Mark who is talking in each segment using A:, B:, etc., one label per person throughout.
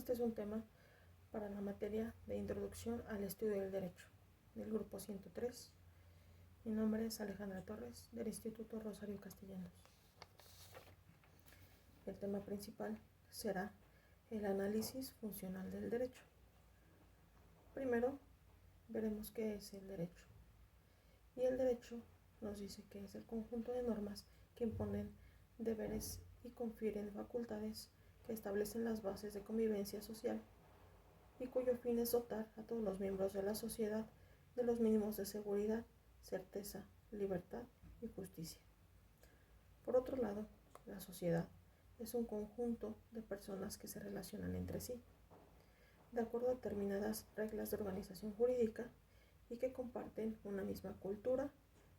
A: Este es un tema para la materia de Introducción al Estudio del Derecho, del grupo 103. Mi nombre es Alejandra Torres, del Instituto Rosario Castellanos. El tema principal será el análisis funcional del derecho. Primero, veremos qué es el derecho. Y el derecho nos dice que es el conjunto de normas que imponen deberes y confieren facultades que establecen las bases de convivencia social y cuyo fin es dotar a todos los miembros de la sociedad de los mínimos de seguridad, certeza, libertad y justicia. Por otro lado, la sociedad es un conjunto de personas que se relacionan entre sí, de acuerdo a determinadas reglas de organización jurídica y que comparten una misma cultura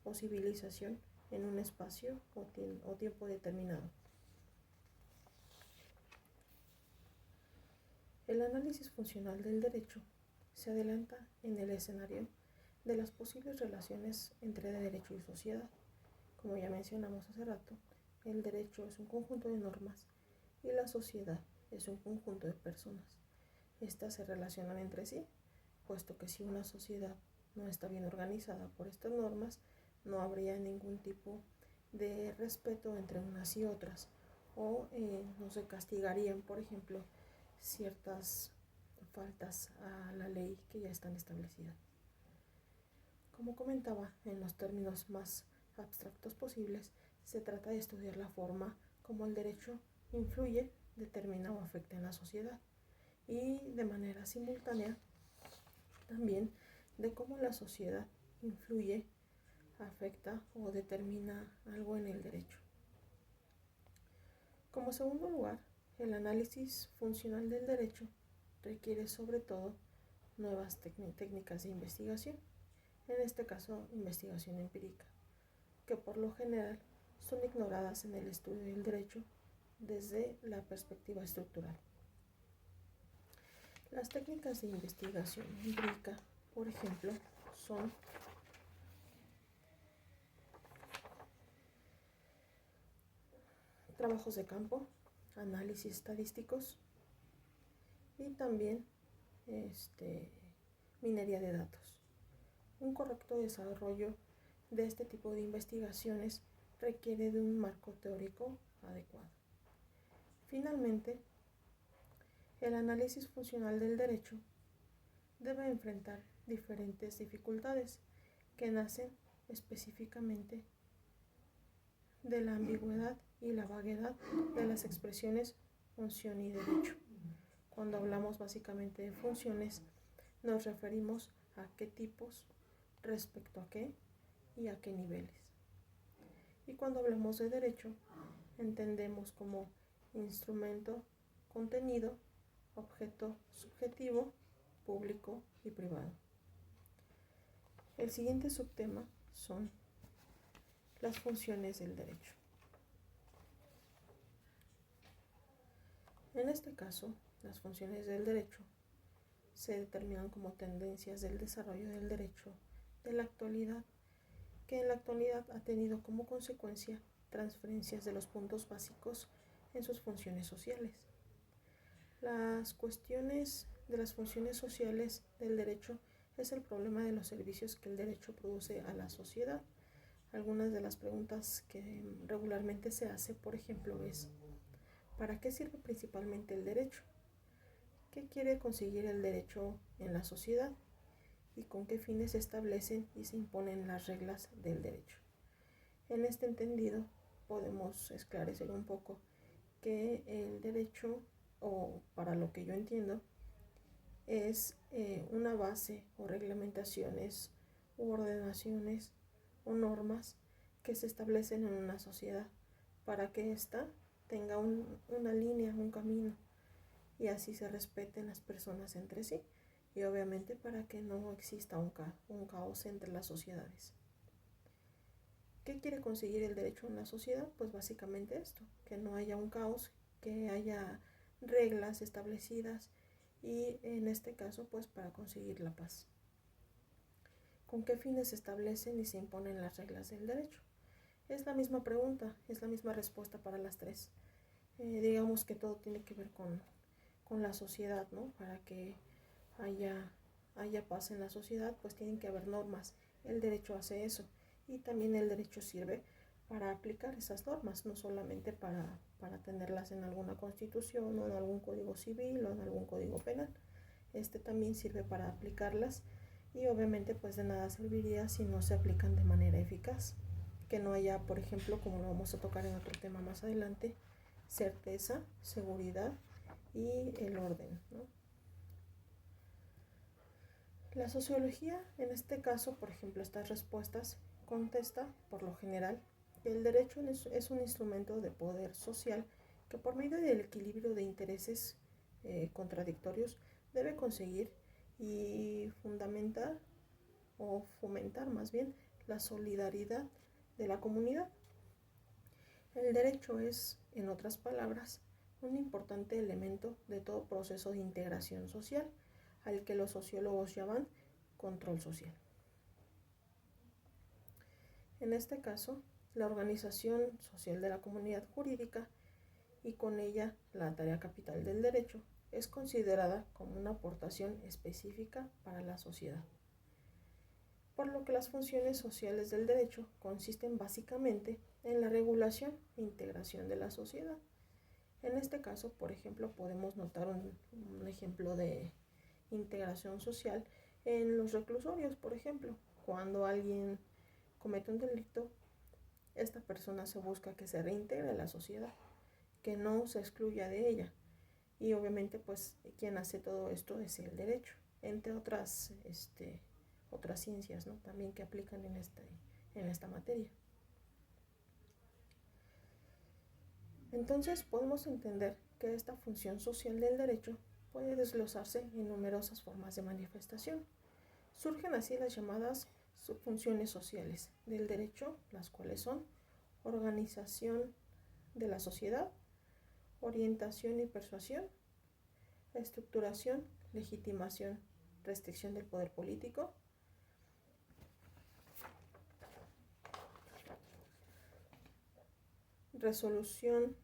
A: o civilización en un espacio o tiempo determinado. El análisis funcional del derecho se adelanta en el escenario de las posibles relaciones entre derecho y sociedad. Como ya mencionamos hace rato, el derecho es un conjunto de normas y la sociedad es un conjunto de personas. Estas se relacionan entre sí, puesto que si una sociedad no está bien organizada por estas normas, no habría ningún tipo de respeto entre unas y otras, o no se castigarían, por ejemplo, ciertas faltas a la ley que ya están establecidas. Como comentaba, en los términos más abstractos posibles, se trata de estudiar la forma como el derecho influye, determina o afecta en la sociedad, y de manera simultánea también de cómo la sociedad influye, afecta o determina algo en el derecho. Como segundo lugar, el análisis funcional del derecho requiere sobre todo nuevas técnicas de investigación, en este caso investigación empírica, que por lo general son ignoradas en el estudio del derecho desde la perspectiva estructural. Las técnicas de investigación empírica, por ejemplo, son trabajos de campo, análisis estadísticos y también minería de datos. Un correcto desarrollo de este tipo de investigaciones requiere de un marco teórico adecuado. Finalmente, el análisis funcional del derecho debe enfrentar diferentes dificultades que nacen específicamente de la ambigüedad y la vaguedad de las expresiones función y derecho. Cuando hablamos básicamente de funciones, nos referimos a qué tipos, respecto a qué y a qué niveles. Y cuando hablamos de derecho, entendemos como instrumento, contenido, objeto subjetivo, público y privado. El siguiente subtema son las funciones del derecho. En este caso, las funciones del derecho se determinan como tendencias del desarrollo del derecho de la actualidad, que en la actualidad ha tenido como consecuencia transferencias de los puntos básicos en sus funciones sociales. Las cuestiones de las funciones sociales del derecho es el problema de los servicios que el derecho produce a la sociedad. Algunas de las preguntas que regularmente se hace, por ejemplo, es ¿para qué sirve principalmente el derecho? ¿Qué quiere conseguir el derecho en la sociedad? ¿Y con qué fines se establecen y se imponen las reglas del derecho? En este entendido, podemos esclarecer un poco que el derecho, o para lo que yo entiendo, es una base o reglamentaciones u ordenaciones o normas que se establecen en una sociedad para que ésta tenga una línea, un camino, y así se respeten las personas entre sí, y obviamente para que no exista un caos entre las sociedades. ¿Qué quiere conseguir el derecho en la sociedad? Pues básicamente esto, que no haya un caos, que haya reglas establecidas y en este caso pues para conseguir la paz. ¿Con qué fines se establecen y se imponen las reglas del derecho? Es la misma pregunta, es la misma respuesta para las tres. Digamos que todo tiene que ver con con la sociedad, ¿no? Para que haya paz en la sociedad, pues tienen que haber normas. El derecho hace eso y también el derecho sirve para aplicar esas normas, no solamente para tenerlas en alguna constitución o en algún código civil o en algún código penal. También sirve para aplicarlas y obviamente pues de nada serviría si no se aplican de manera eficaz. Que no haya, por ejemplo, como lo vamos a tocar en otro tema más adelante, certeza, seguridad y el orden, ¿no? La sociología, en este caso, por ejemplo, estas respuestas, contesta, por lo general, que el derecho es un instrumento de poder social que por medio del equilibrio de intereses contradictorios debe conseguir y fundamentar o fomentar más bien la solidaridad de la comunidad. El derecho es, en otras palabras, un importante elemento de todo proceso de integración social, al que los sociólogos llaman control social. En este caso, la organización social de la comunidad jurídica y con ella la tarea capital del derecho es considerada como una aportación específica para la sociedad. Por lo que las funciones sociales del derecho consisten básicamente en la regulación e integración de la sociedad. En este caso, por ejemplo, podemos notar un ejemplo de integración social en los reclusorios, por ejemplo. Cuando alguien comete un delito, esta persona se busca que se reintegre a la sociedad, que no se excluya de ella. Y obviamente, pues, quien hace todo esto es el derecho, entre otras ciencias, ¿no? También que aplican en esta materia. Entonces podemos entender que esta función social del derecho puede desglosarse en numerosas formas de manifestación. Surgen así las llamadas subfunciones sociales del derecho, las cuales son organización de la sociedad, orientación y persuasión, estructuración, legitimación, restricción del poder político, resolución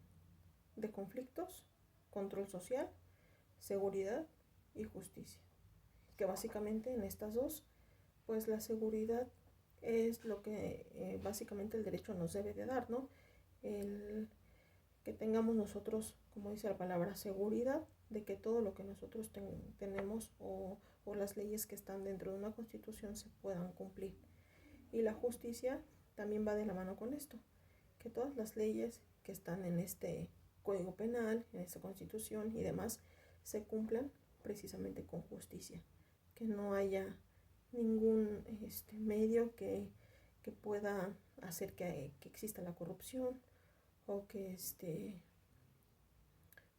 A: de conflictos, control social, seguridad y justicia. Que básicamente en estas dos, pues la seguridad es lo que básicamente el derecho nos debe de dar, ¿no? El que tengamos nosotros, como dice la palabra, seguridad de que todo lo que nosotros tenemos o las leyes que están dentro de una constitución se puedan cumplir. Y la justicia también va de la mano con esto, que todas las leyes que están en este código penal, en esta constitución y demás, se cumplan precisamente con justicia, que no haya ningún medio que pueda hacer que exista la corrupción o que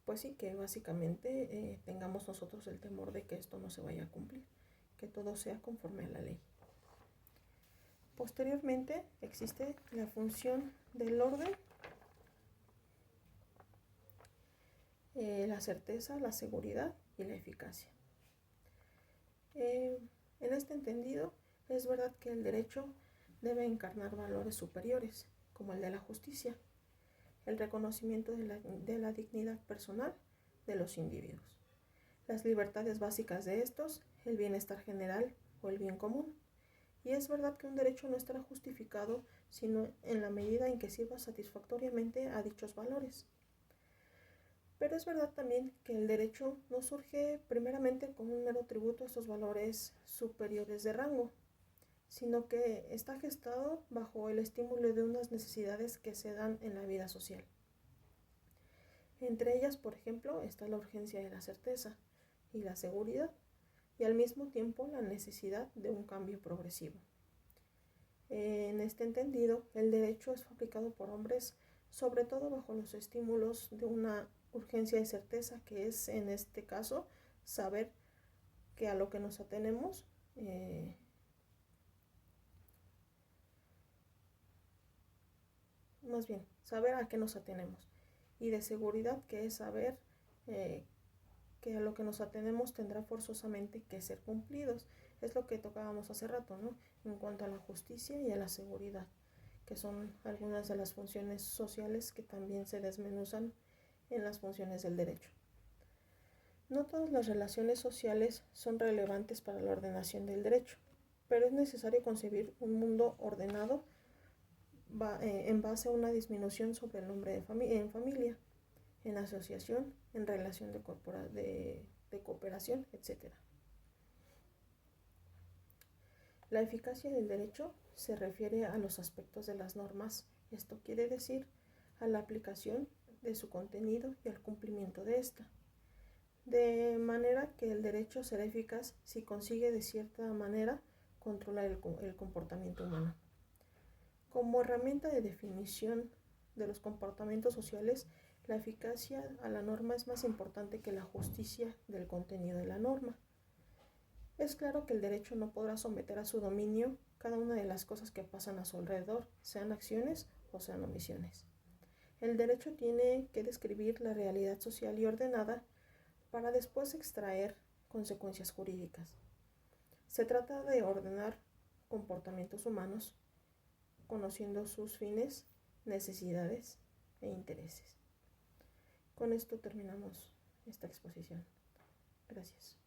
A: pues sí, que básicamente tengamos nosotros el temor de que esto no se vaya a cumplir, que todo sea conforme a la ley. Posteriormente existe la función del orden, la certeza, la seguridad y la eficacia. En este entendido, es verdad que el derecho debe encarnar valores superiores, como el de la justicia, el reconocimiento de la dignidad personal de los individuos, las libertades básicas de estos, el bienestar general o el bien común. Y es verdad que un derecho no estará justificado sino en la medida en que sirva satisfactoriamente a dichos valores. Pero es verdad también que el derecho no surge primeramente como un mero tributo a estos valores superiores de rango, sino que está gestado bajo el estímulo de unas necesidades que se dan en la vida social. Entre ellas, por ejemplo, está la urgencia de la certeza y la seguridad, y al mismo tiempo la necesidad de un cambio progresivo. En este entendido, el derecho es fabricado por hombres, sobre todo bajo los estímulos de una urgencia de certeza, que es en este caso saber que a lo que nos atenemos más bien, saber a qué nos atenemos, y de seguridad, que es saber que a lo que nos atenemos tendrá forzosamente que ser cumplidos. Es lo que tocábamos hace rato, ¿no? En cuanto a la justicia y a la seguridad, que son algunas de las funciones sociales que también se desmenuzan en las funciones del derecho. No todas las relaciones sociales son relevantes para la ordenación del derecho, pero es necesario concebir un mundo ordenado en base a una disminución sobre el nombre en familia, en asociación, en relación de cooperación, etc. La eficacia del derecho se refiere a los aspectos de las normas, esto quiere decir a la aplicación de su contenido y al cumplimiento de ésta, de manera que el derecho será eficaz si consigue de cierta manera controlar el comportamiento humano. Como herramienta de definición de los comportamientos sociales, la eficacia a la norma es más importante que la justicia del contenido de la norma. Es claro que el derecho no podrá someter a su dominio cada una de las cosas que pasan a su alrededor, sean acciones o sean omisiones. El derecho tiene que describir la realidad social y ordenada para después extraer consecuencias jurídicas. Se trata de ordenar comportamientos humanos, conociendo sus fines, necesidades e intereses. Con esto terminamos esta exposición. Gracias.